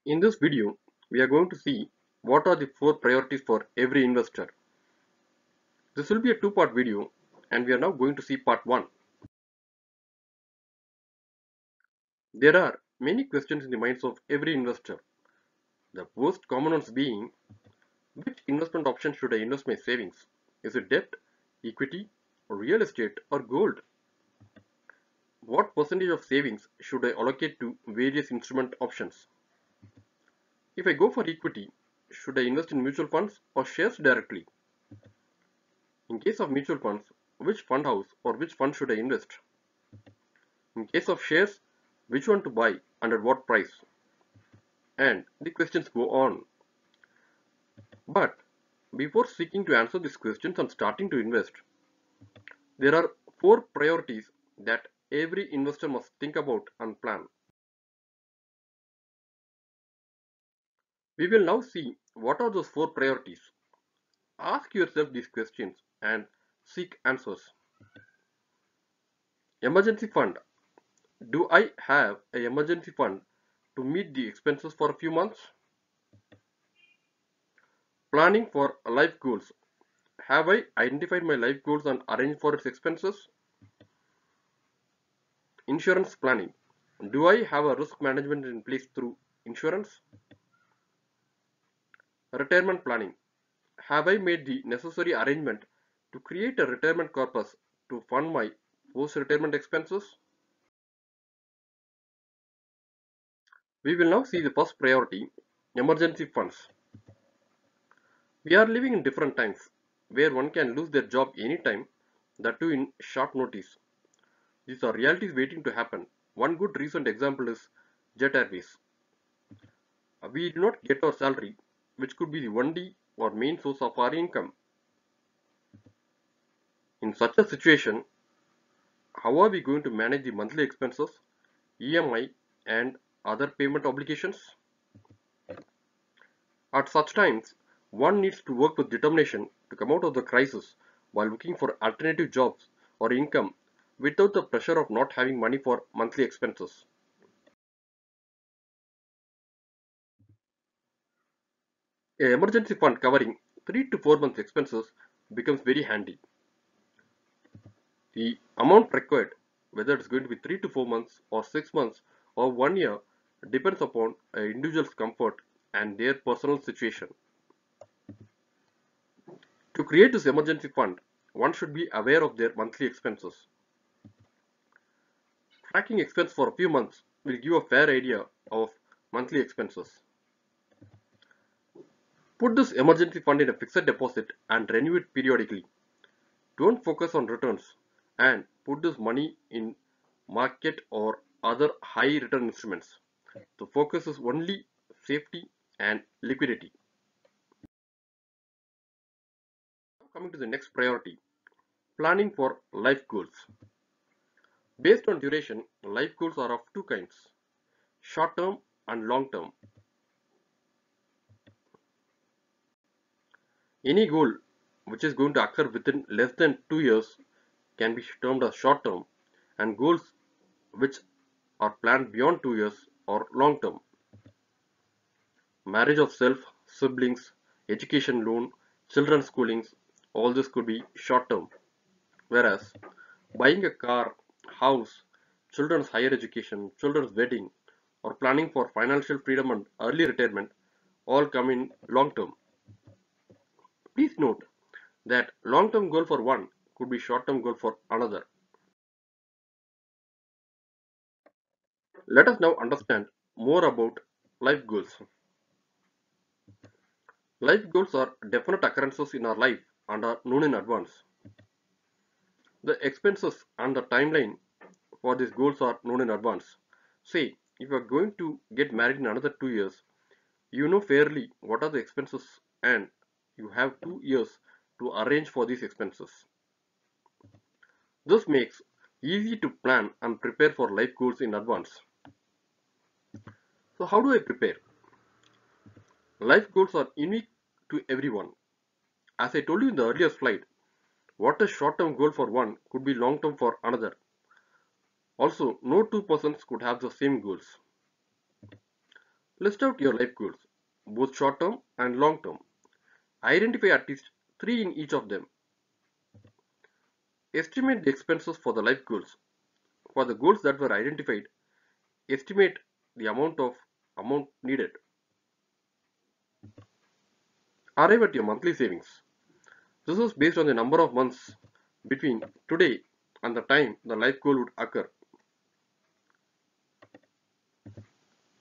In this video, we are going to see what are the four priorities for every investor. This will be a two-part video and we are now going to see part 1. There are many questions in the minds of every investor. The most common ones being, which investment option should I invest my savings? Is it debt, equity, real estate or gold? What percentage of savings should I allocate to various instrument options? If I go for equity, should I invest in mutual funds or shares directly? In case of mutual funds, which fund house or which fund should I invest? In case of shares, which one to buy and at what price? And the questions go on. But before seeking to answer these questions and starting to invest, there are four priorities that every investor must think about and plan. We will now see what are those four priorities. Ask yourself these questions and seek answers. Emergency fund. Do I have an emergency fund to meet the expenses for a few months? Planning for life goals. Have I identified my life goals and arranged for its expenses? Insurance planning. Do I have a risk management in place through insurance? Retirement planning. Have I made the necessary arrangement to create a retirement corpus to fund my post-retirement expenses? We will now see the first priority, emergency funds. We are living in different times where one can lose their job anytime, that too in short notice. These are realities waiting to happen. One good recent example is Jet Airways. We do not get our salary, which could be the only or main source of our income. In such a situation, how are we going to manage the monthly expenses, EMI, and other payment obligations? At such times, one needs to work with determination to come out of the crisis while looking for alternative jobs or income without the pressure of not having money for monthly expenses. An emergency fund covering 3 to 4 months expenses becomes very handy. The amount required, whether it's going to be 3 to 4 months or 6 months or 1 year, depends upon an individual's comfort and their personal situation. To create this emergency fund, one should be aware of their monthly expenses. Tracking expense for a few months will give a fair idea of monthly expenses. Put this emergency fund in a fixed deposit and renew it periodically. Don't focus on returns and put this money in market or other high return instruments. The focus is only safety and liquidity. Coming to the next priority, planning for life goals. Based on duration, life goals are of two kinds, short term and long term. Any goal which is going to occur within less than 2 years can be termed as short term, and goals which are planned beyond 2 years or long term. Marriage of self, siblings, education loan, children's schoolings, all this could be short term. Whereas buying a car, house, children's higher education, children's wedding, or planning for financial freedom and early retirement all come in long term. Please note that long term goal for one could be short term goal for another. Let us now understand more about life goals. Life goals are definite occurrences in our life and are known in advance. The expenses and the timeline for these goals are known in advance. Say, if you are going to get married in another 2 years, you know fairly what are the expenses and you have 2 years to arrange for these expenses. This makes easy to plan and prepare for life goals in advance. So how do I prepare? Life goals are unique to everyone. As I told you in the earlier slide, what is short-term goal for one could be long-term for another. Also, no two persons could have the same goals. List out your life goals, both short term and long term. Identify at least three in each of them. Estimate the expenses for the life goals. For the goals that were identified, estimate the amount needed. Arrive at your monthly savings. This is based on the number of months between today and the time the life goal would occur.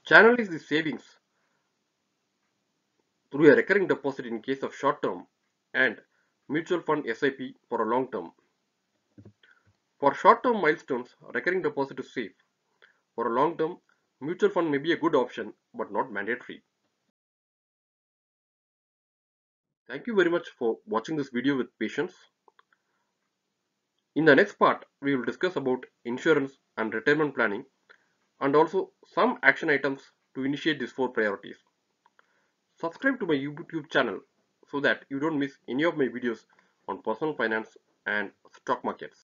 Channelize the savings through a recurring deposit in case of short term and mutual fund SIP for a long term. For short term milestones, recurring deposit is safe. For a long term, mutual fund may be a good option but not mandatory. Thank you very much for watching this video with patience. In the next part, we will discuss about insurance and retirement planning and also some action items to initiate these four priorities. Subscribe to my YouTube channel so that you don't miss any of my videos on personal finance and stock markets.